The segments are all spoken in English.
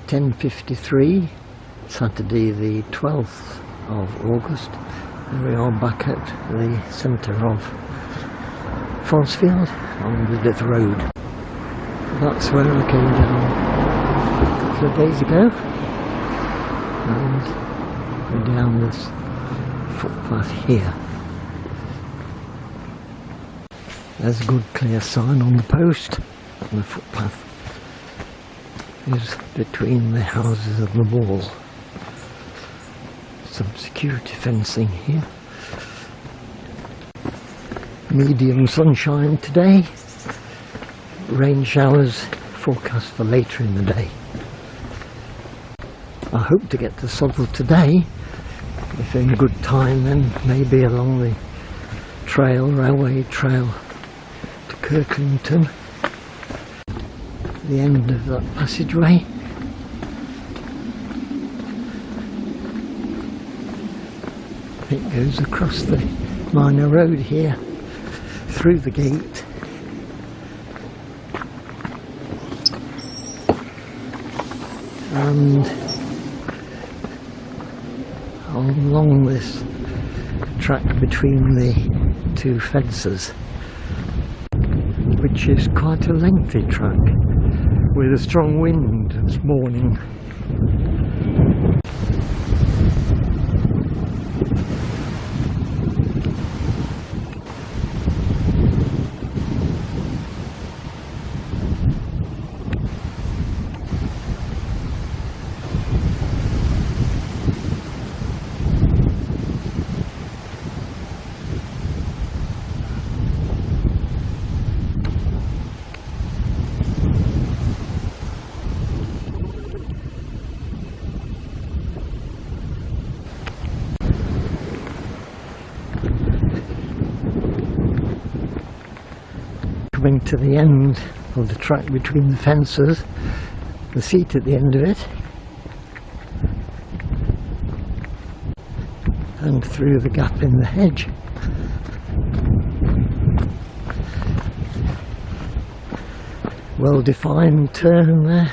10:53, Saturday the 12th of August. Here we are back at the centre of Farnsfield on the Lith Road. That's where I came down a couple of days ago, and we're down this footpath here. There's a good clear sign on the post, and the footpath is between the houses of the wall. Some security fencing here. Medium sunshine today. Rain showers forecast for later in the day. I hope to get to Southwell today. If in good time, then maybe along the railway trail to Kirklington. The end of that passageway. It goes across the minor road here, through the gate, and along this track between the two fences, which is quite a lengthy track with a strong wind this morning. Coming to the end of the track between the fences, the seat at the end of it, and through the gap in the hedge. Well-defined turn there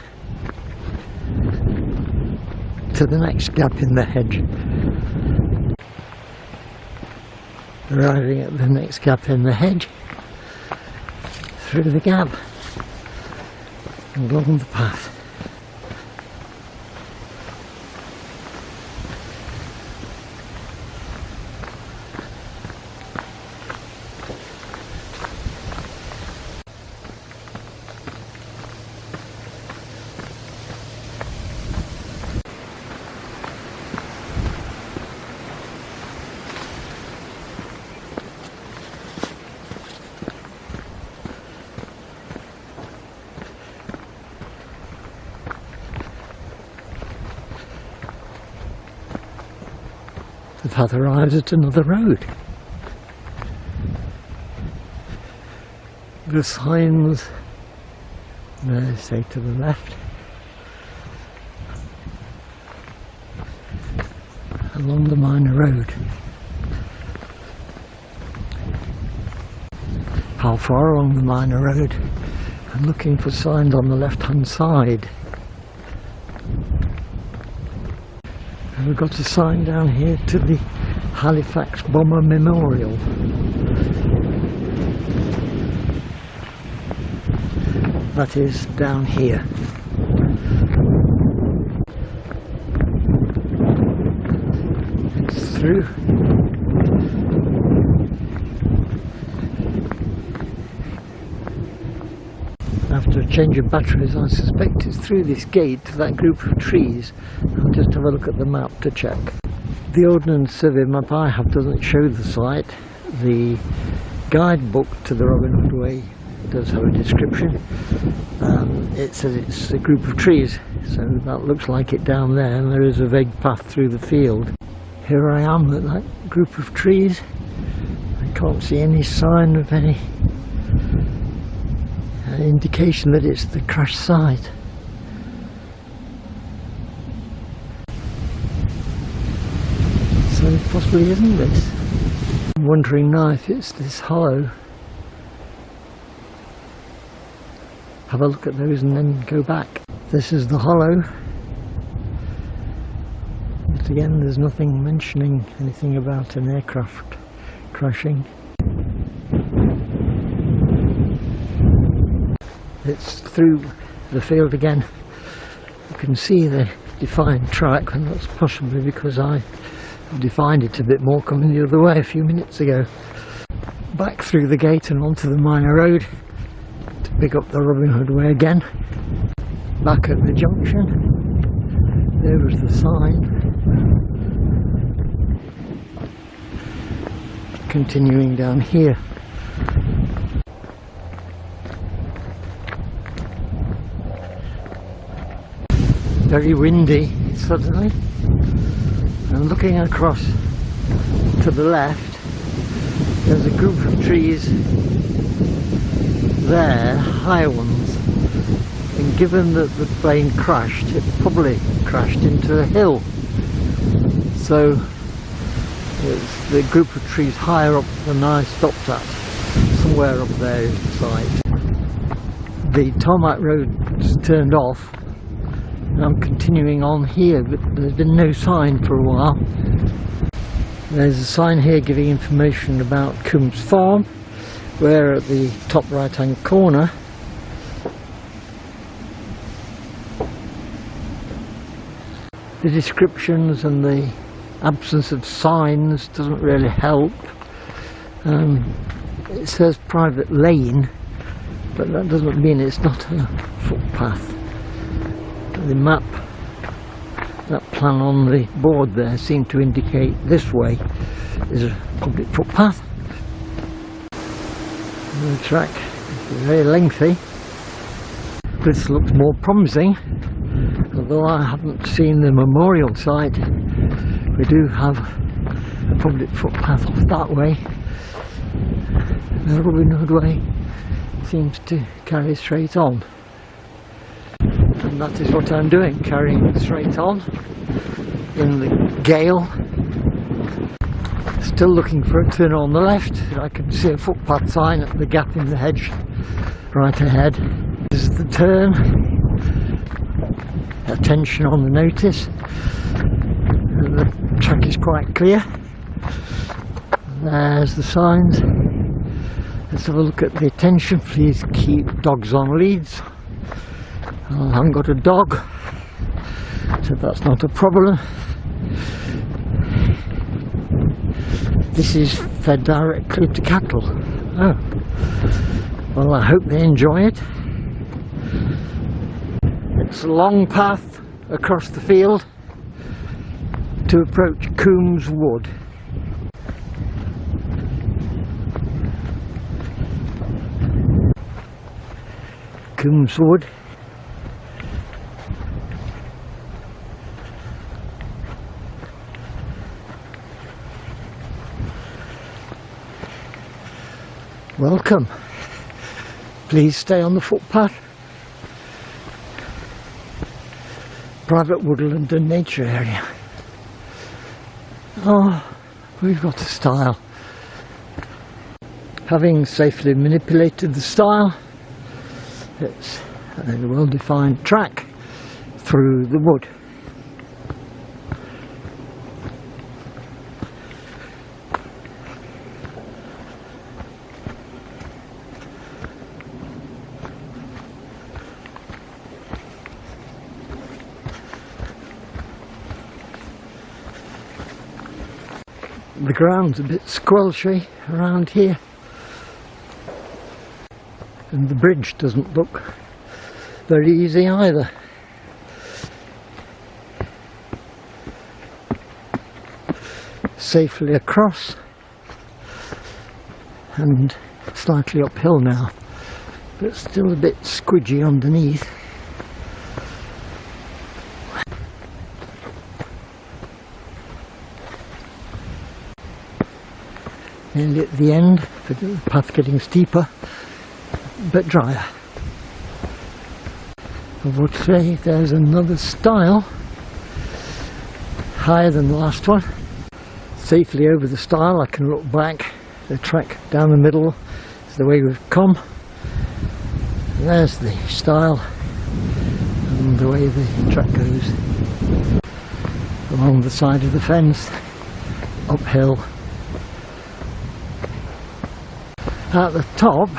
to the next gap in the hedge. Arriving at the next gap in the hedge, through the gap and along the path. The path arrives at another road. The signs, they say to the left, along the minor road. How far along the minor road? I'm looking for signs on the left hand side. And we've got a sign down here to the Halifax Bomber Memorial. That is down here. It's through. After a change of batteries, I suspect it's through this gate to that group of trees. I'll just have a look at the map to check. The Ordnance Survey map I have doesn't show the site. The guidebook to the Robin Hood Way does have a description. It says it's a group of trees, so that looks like it down there, and there is a vague path through the field. Here I am at that group of trees. I can't see any sign of any indication that it's the crash site. So it possibly isn't this. I'm wondering now if it's this hollow. Have a look at those and then go back. This is the hollow But again, there's nothing mentioning anything about an aircraft crashing. It's through the field again. You can see the defined track, and that's possibly because I defined it a bit more coming the other way a few minutes ago. Back through the gate and onto the minor road to pick up the Robin Hood Way again. Back at the junction, there was the sign. Continuing down here. Very windy suddenly, and looking across to the left there's a group of trees there, high ones, and given that the plane crashed, it probably crashed into a hill, so it's the group of trees higher up than I stopped at. Somewhere up there is the site. The tarmac road's turned off. I'm continuing on here, but there's been no sign for a while. There's a sign here giving information about Coombs Farm, where at the top right hand corner the descriptions and the absence of signs doesn't really help. It says private lane, but that doesn't mean it's not a footpath. The map, that plan on the board there, seemed to indicate this way is a public footpath. The track is very lengthy. This looks more promising, although I haven't seen the memorial site. We do have a public footpath off that way. The Robin Hood Way seems to carry straight on. And that is what I'm doing, carrying straight on in the gale. Still looking for a turn on the left. I can see a footpath sign at the gap in the hedge right ahead. This is the turn. Attention on the notice. The track is quite clear. There's the signs. Let's have a look at the attention. Please keep dogs on leads. I haven't got a dog, so that's not a problem. This is fed directly to cattle. Oh, well, I hope they enjoy it. It's a long path across the field to approach Coombs Wood. Coombs Wood. Welcome. Please stay on the footpath. Private woodland and nature area. Oh, we've got a stile. Having safely manipulated the stile, it's a well-defined track through the wood. The ground's a bit squelchy around here, and the bridge doesn't look very easy either. Safely across and slightly uphill now, but still a bit squidgy underneath. Nearly at the end, the path getting steeper but drier. I would say there's another stile higher than the last one. Safely over the stile I can look back. The track down the middle is the way we've come. There's the stile and the way the track goes. along the side of the fence, uphill. At the top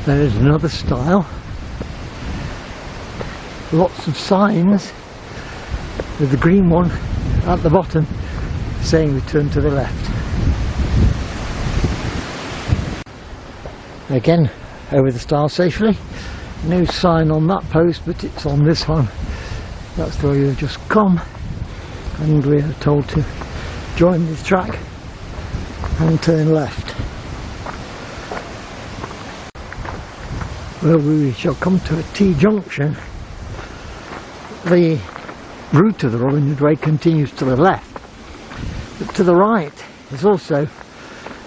there is another stile, lots of signs, with the green one at the bottom saying return to the left. Again, over the stile safely. No sign on that post, but it's on this one. That's the way we've just come, and we are told to join this track and turn left. Well, we shall come to a T-junction. The route of the Robin Hood Way continues to the left, but to the right is also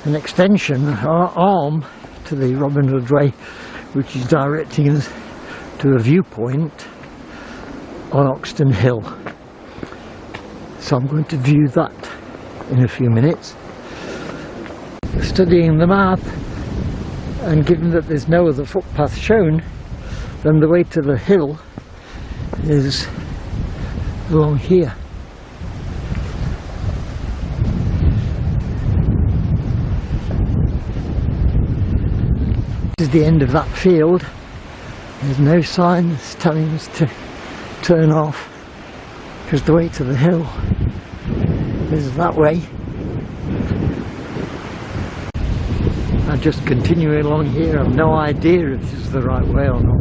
an extension or arm to the Robin Hood Way, which is directing us to a viewpoint on Oxton Hill. So I'm going to view that in a few minutes. Studying the map, and given that there's no other footpath shown, then the way to the hill is along here. This is the end of that field. There's no sign that's telling us to turn off, because the way to the hill is that way. I just continue along here. I have no idea if this is the right way or not.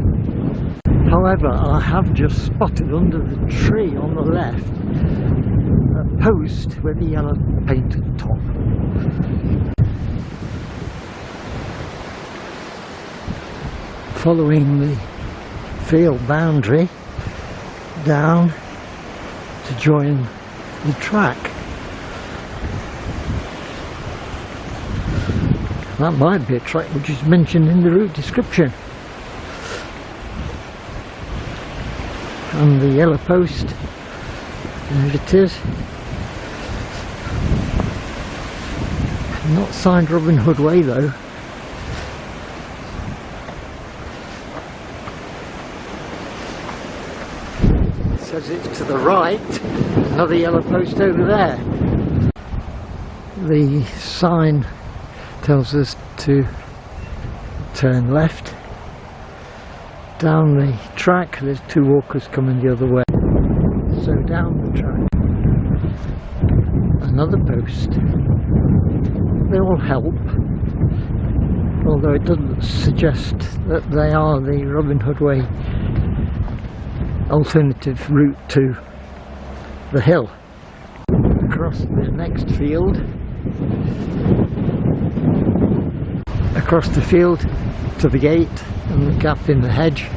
However, I have just spotted under the tree on the left a post with a yellow painted top. Following the field boundary down to join the track. That might be a track which is mentioned in the route description. And the yellow post, there it is. Not signed Robin Hood Way though. It says it's to the right, another yellow post over there. The sign tells us to turn left. Down the track, there's two walkers coming the other way. So down the track, another post. They all help, although it doesn't suggest that they are the Robin Hood Way alternative route to the hill. Across the next field, across the field to the gate and the gap in the hedge.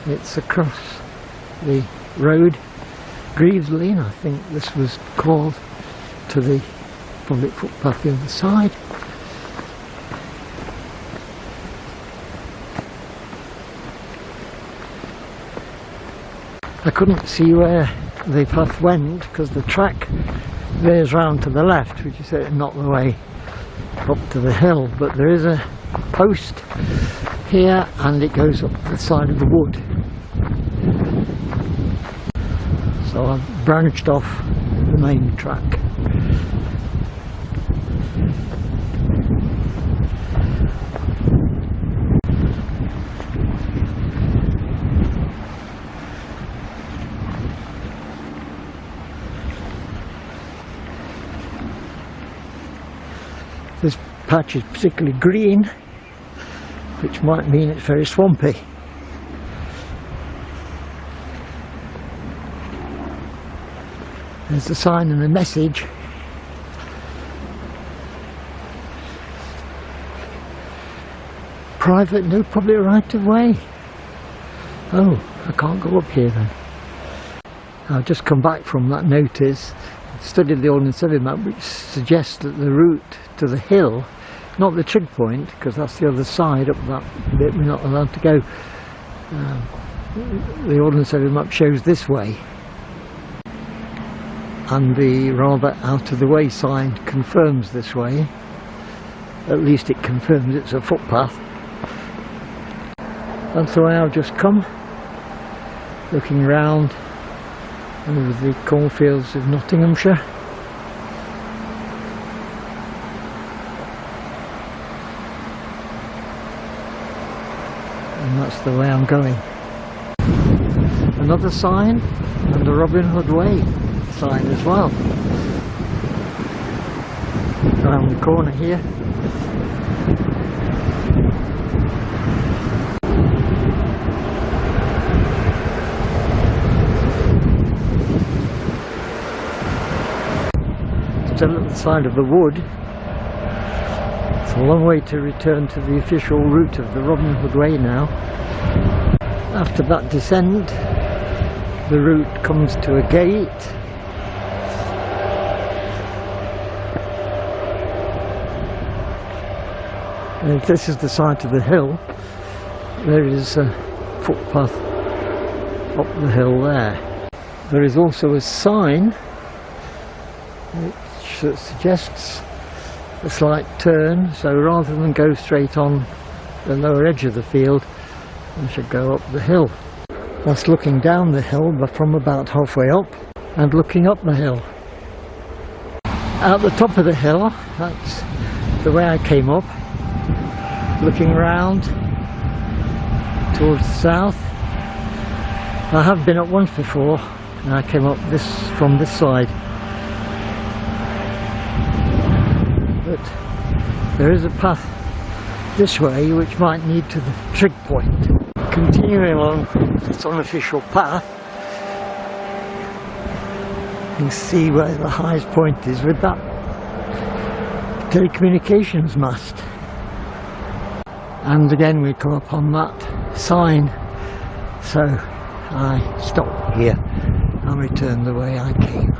It's across the road, Greaves Lane, I think this was called, to the public footpath the other side. I couldn't see where the path went because the track veers round to the left, which is not the way up to the hill, but there is a post here and it goes up the side of the wood. So I've branched off the main track. This patch is particularly green, which might mean it's very swampy. There's the sign and the message. Private, no public right of way. Oh, I can't go up here then. I've just come back from that notice, studied the Ordnance Survey map, which suggests that the route to the hill, not the trig point, because that's the other side up that bit we're not allowed to go. The Ordnance Survey map shows this way, and the rather out of the way sign confirms this way. At least it confirms it's a footpath. That's the way I've just come, looking round over the cornfields of Nottinghamshire. And that's the way I'm going. Another sign, and the Robin Hood Way sign as well. Around the corner here. Still at the side of the wood. It's a long way to return to the official route of the Robin Hood Way now. After that descent, the route comes to a gate. And if this is the side of the hill, there is a footpath up the hill there. There is also a sign which suggests a slight turn, so rather than go straight on the lower edge of the field, I should go up the hill. That's looking down the hill, but from about halfway up, and looking up the hill. At the top of the hill, that's the way I came up, looking round towards the south. I have been up once before, and I came up from this side. But there is a path this way which might lead to the trig point. Continuing along this unofficial path, you can see where the highest point is with that telecommunications mast. And again we come up on that sign, so I stop here and return the way I came.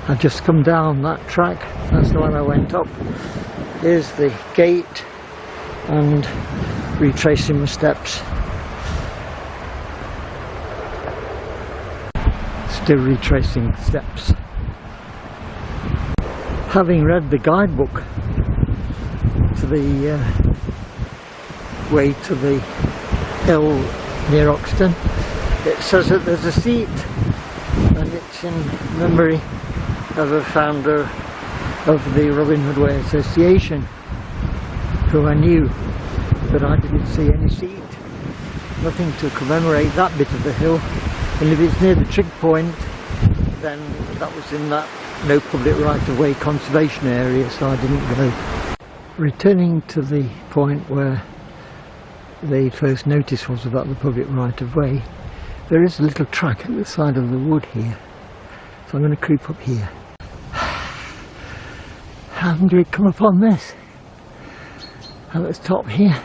I've just come down that track, that's the one I went up. Here's the gate, and retracing my steps. Still retracing steps. Having read the guidebook to the way to the hill near Oxton, it says that there's a seat, and it's in memory of a founder of the Robin Hood Way Association, who I knew, but I didn't see any seat, nothing to commemorate that bit of the hill. And if it's near the trig point, then that was in that no public right of way conservation area, so I didn't go. Returning to the point where the first notice was about the public right of way, there is a little track at the side of the wood here, so I'm going to creep up here. And we come upon this at the top here.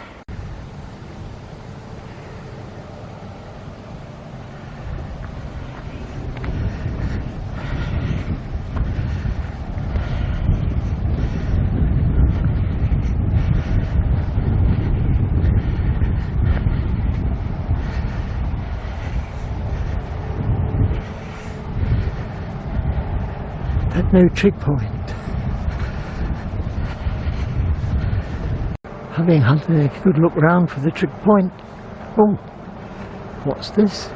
But no trig point. Having had a good look round for the trig point, oh, what's this?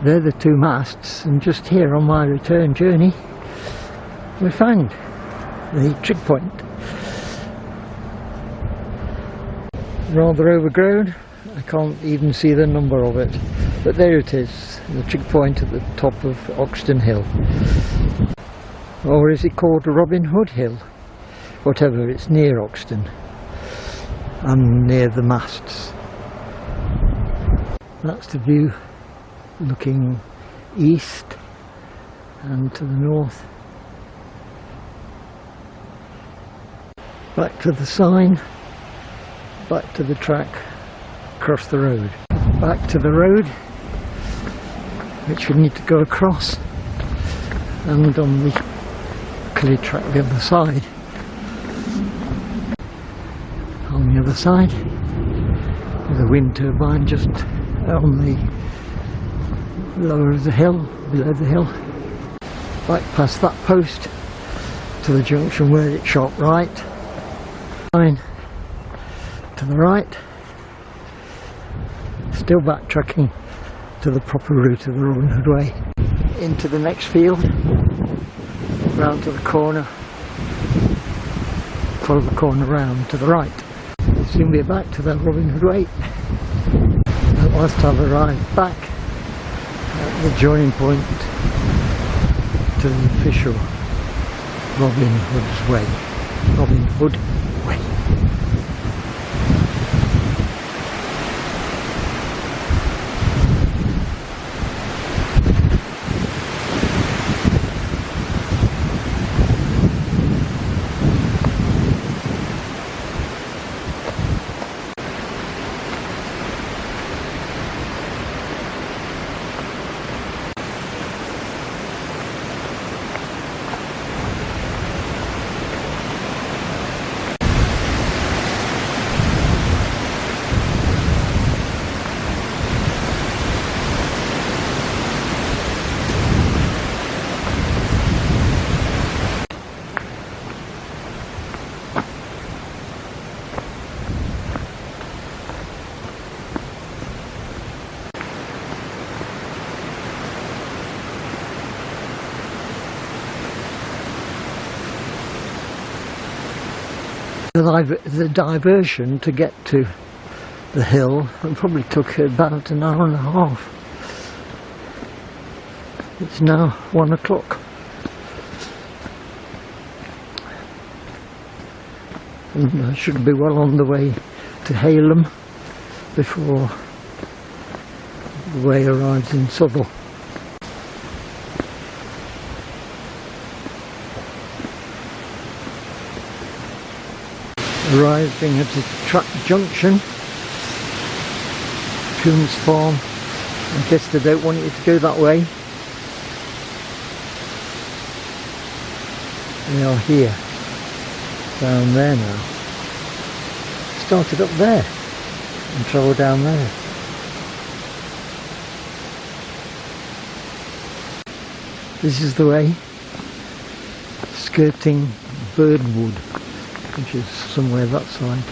They're the two masts, and just here on my return journey we found the trig point. Rather overgrown, I can't even see the number of it, but there it is, the trig point at the top of Oxton Hill. Or is it called Robin Hood Hill? Whatever, it's near Oxton and near the masts. That's the view looking east and to the north. Back to the sign, back to the track, across the road. Back to the road, which we need to go across, and on the clay track the other side. On the other side, there's a wind turbine just on the lower of the hill, below the hill. Back past that post to the junction where it shot right, line to the right, still backtracking to the proper route of the Robin Hood Way, into the next field, round to the corner, follow the corner round to the right. Soon we're back to the Robin Hood Way. At last I've arrived back at the joining point to the official Robin Hood's Way. Robin Hood Way. The diversion to get to the hill probably took about an hour and a half. It's now 1 o'clock. And I should be well on the way to Halam before the way arrives in Southwell. Arriving at the track junction, Coom's Farm. I guess they don't want you to go that way. They are here, down there now. Started up there and travelled down there. This is the way, skirting Birdwood, which is somewhere that side.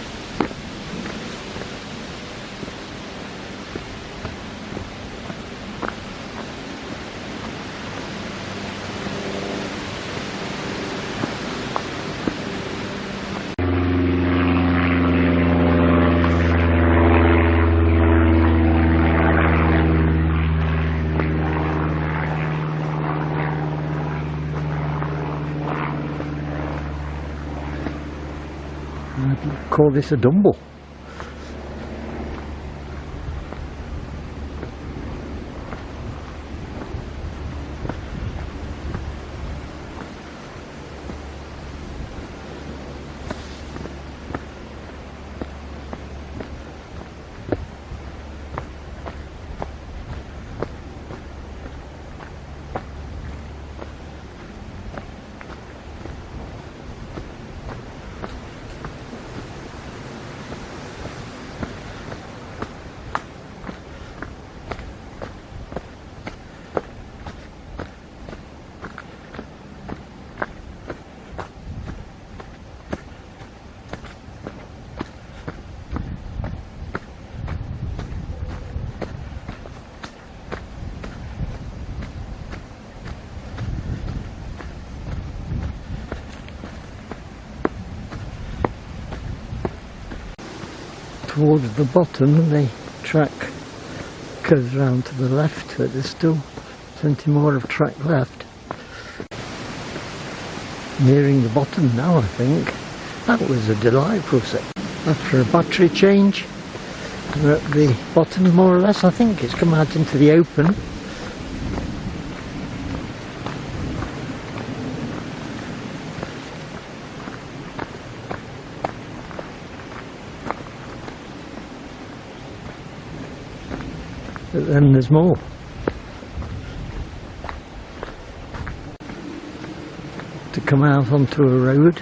I'd call this a dumble. Towards the bottom the track curves round to the left, but there's still plenty more of track left. Nearing the bottom now, I think. That was a delightful set. After a battery change, we're at the bottom more or less. I think it's come out into the open. But then there's more. To come out onto a road.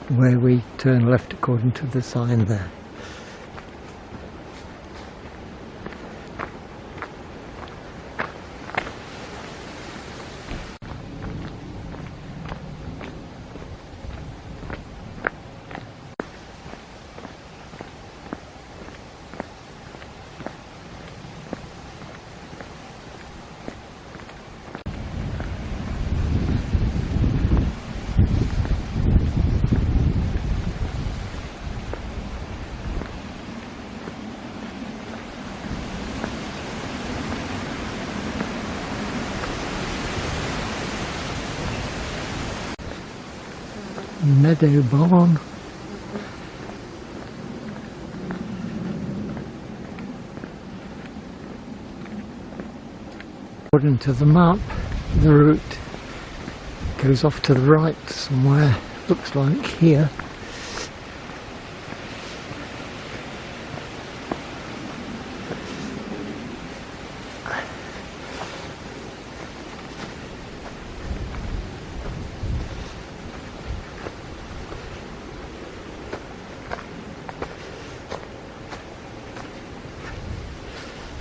where we turn left according to the sign there. Meadow barn. According to the map, the route goes off to the right somewhere, looks like here.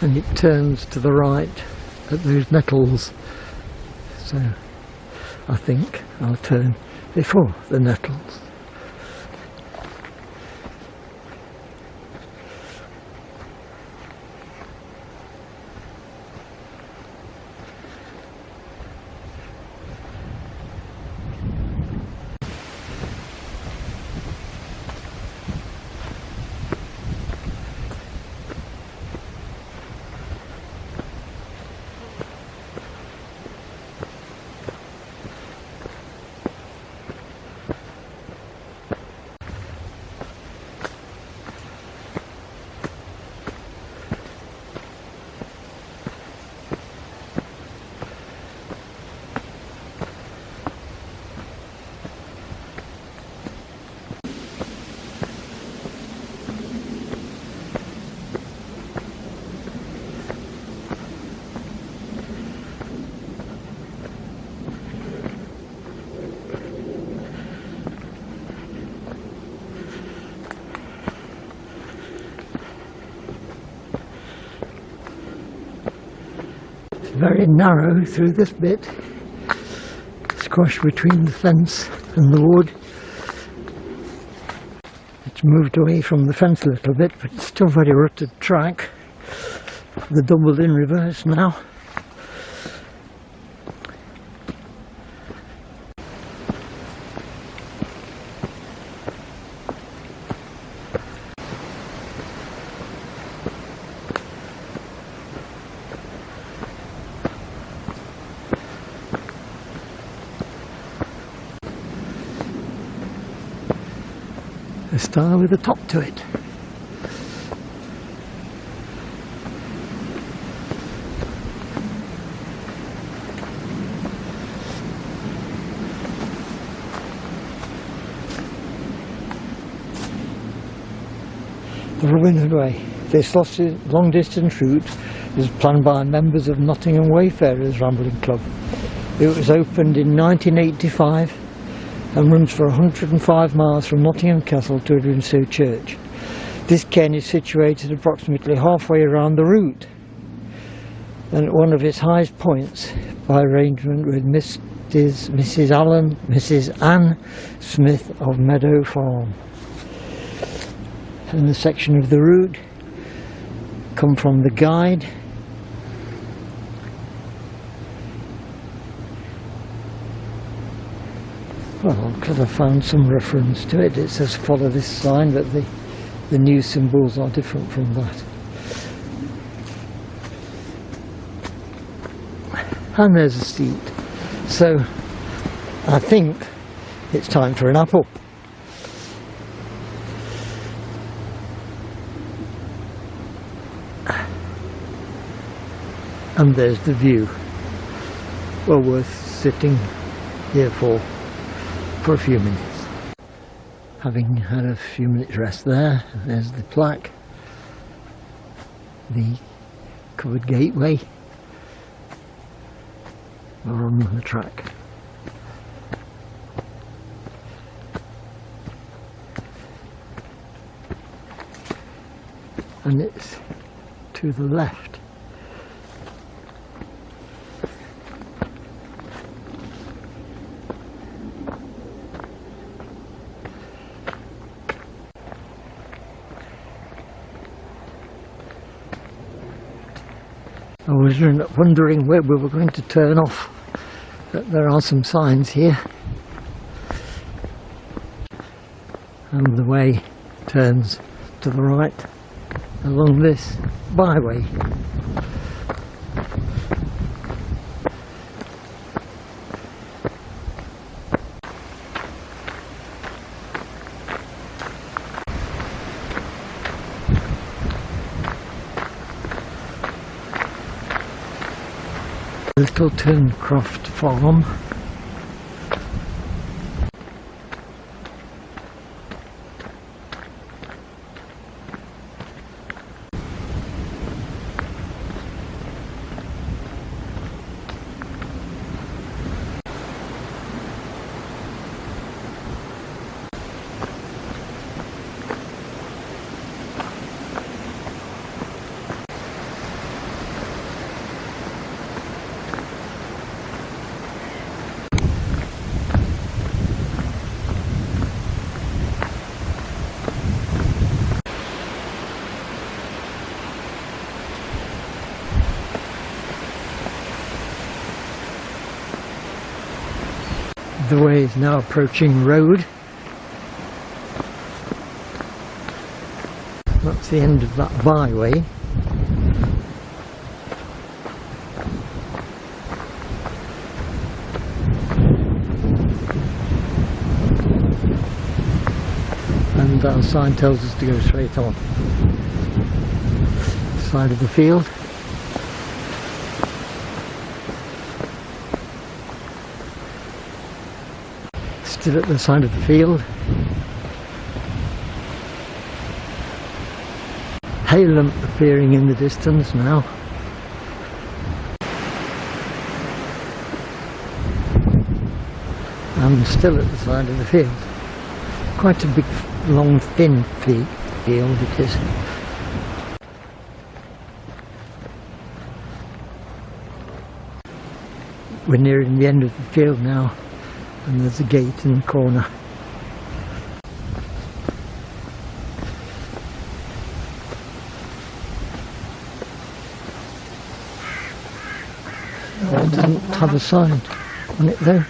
And it turns to the right at those nettles, so I think I'll turn before the nettles. Very narrow through this bit, squashed between the fence and the wood. It's moved away from the fence a little bit, but it's still very rutted track. The doubled in reverse now. A star with a top to it. The Robin Hood Way. This long distance route was planned by members of Nottingham Wayfarers Rambling Club. It was opened in 1985 and runs for 105 miles from Nottingham Castle to Udrinstow Church. This cairn is situated approximately halfway around the route and at one of its highest points by arrangement with Mrs. Anne Smith of Meadow Farm. And the section of the route come from the guide. Well, because I found some reference to it, it says follow this sign, but the new symbols are different from that. And there's a seat. So I think it's time for an apple. And there's the view. Well worth sitting here for a few minutes. Having had a few minutes rest there's the plaque, the covered gateway. We're on the track. and it's to the left. I was wondering where we were going to turn off, but there are some signs here, and the way turns to the right along this byway. Little Turncroft Farm. The way is now approaching road. That's the end of that byway. And our sign tells us to go straight on. Side of the field. Still at the side of the field. Halam appearing in the distance now. And still at the side of the field. Quite a big, long, thin field it is. We're nearing the end of the field now. And there's a gate in the corner. It doesn't have a sign on it though.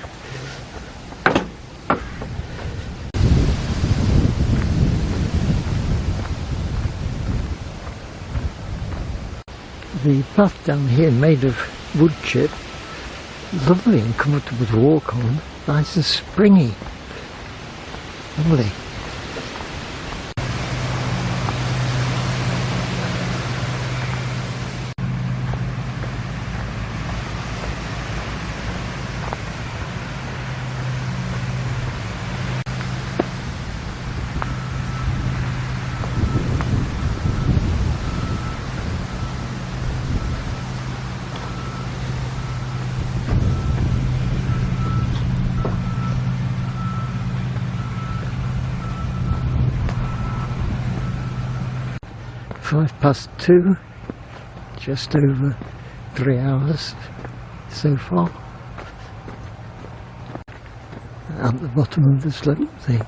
The path down here made of wood chip, lovely and comfortable to walk on. Nice and springy. Lovely. (2:05), just over 3 hours so far. At the bottom of the slope the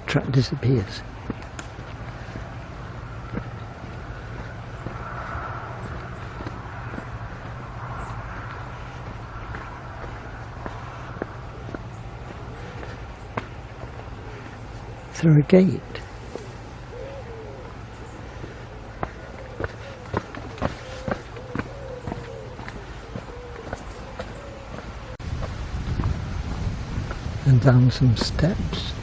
track disappears. Through a gate. And down some steps.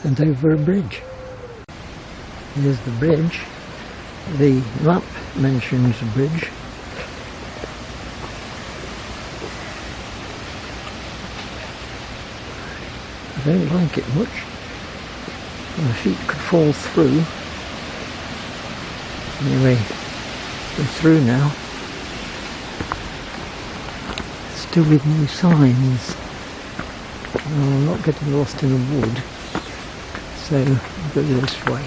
And over a bridge. Here's the bridge. The map mentions a bridge. I don't like it much. My feet could fall through. Anyway, we're through now. still with no signs. Well, I'm not getting lost in the wood, so I'll go this way.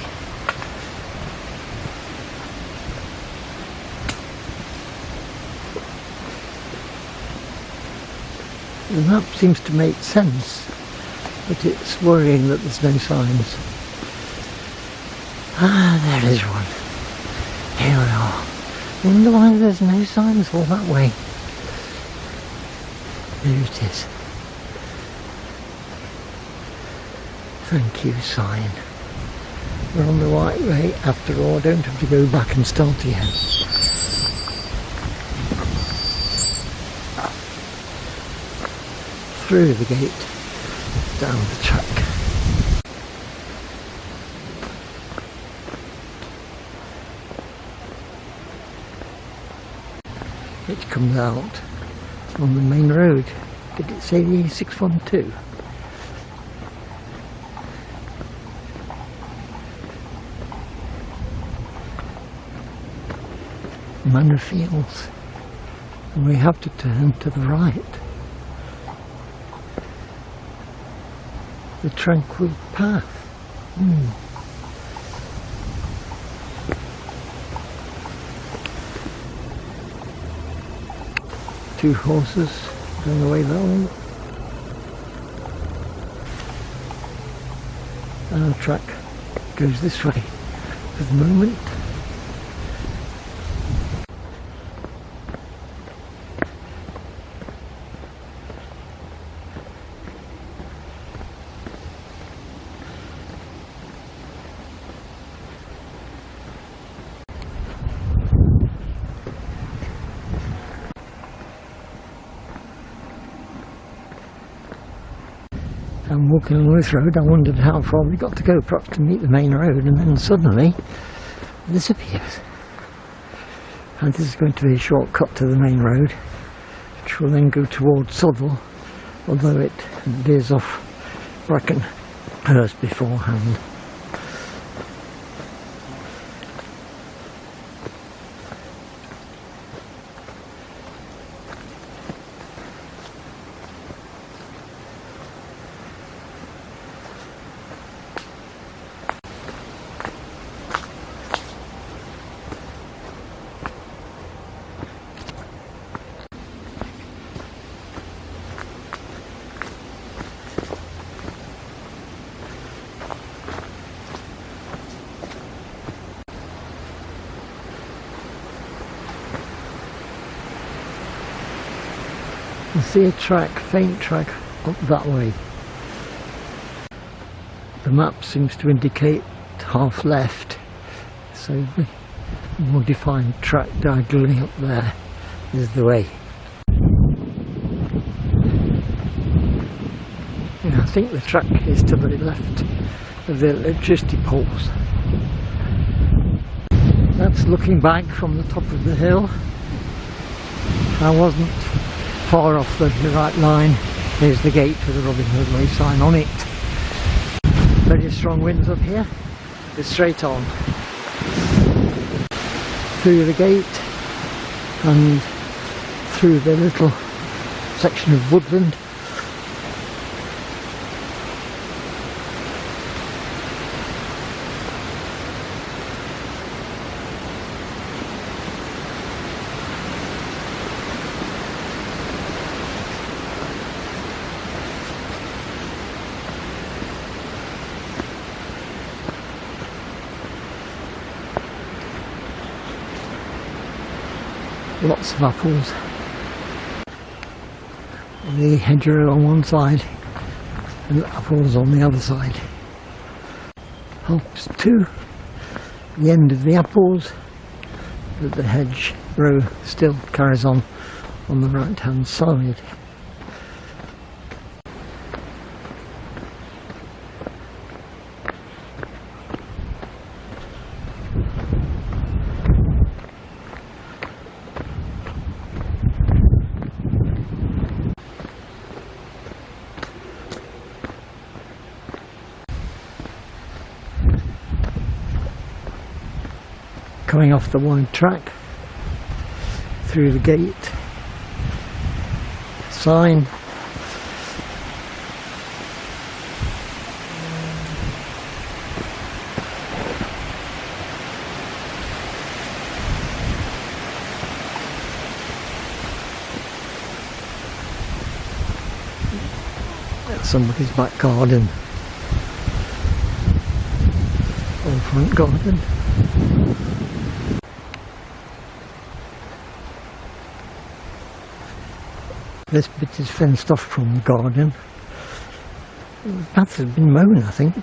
The map seems to make sense, but it's worrying that there's no signs. Ah, there is one. Here we are. Wonder why there's no signs all that way. There it is. Thank you, sign. We're on the right way after all. I don't have to go back and start again. Through the gate, down the track. It comes out on the main road. Did it say the 612? Manor Fields. And we have to turn to the right. The tranquil path. Two horses going away that way. Our track goes this way for the moment. I'm walking along this road. I wondered how far we got to go, perhaps to meet the main road, and then suddenly it disappears. And this is going to be a shortcut to the main road, which will then go towards Southwell, although it veers off Brackenhurst beforehand. I see a track, faint track, up that way. The map seems to indicate half left, so the more defined track diagonally up there is the way. And I think the track is to the left of the electricity poles. That's looking back from the top of the hill. I wasn't far off the right line. There's the gate with the Robin Hood Way sign on it. Very strong winds up here. It's straight on through the gate and through the little section of woodland. Lots of apples. The hedgerow on one side and apples on the other side. Hops to the end of the apples, but the hedgerow still carries on the right hand side. Coming off the wide track, through the gate, sign. That's somebody's back garden or front garden. This bit is fenced off from the garden. The path has been mown, I think.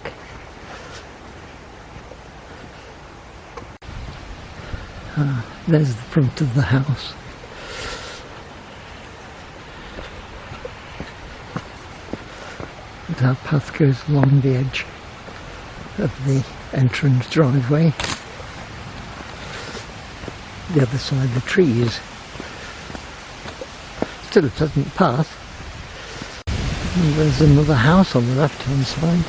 There's the front of the house. And our path goes along the edge of the entrance driveway. The other side, the trees. Still a pleasant path. And there's another house on the left hand side.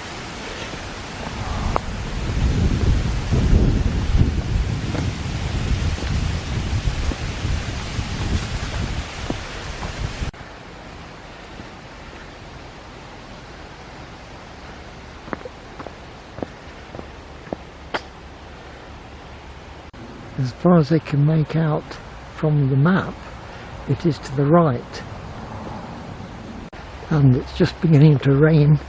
As far as they can make out from the map, it is to the right, and it's just beginning to rain.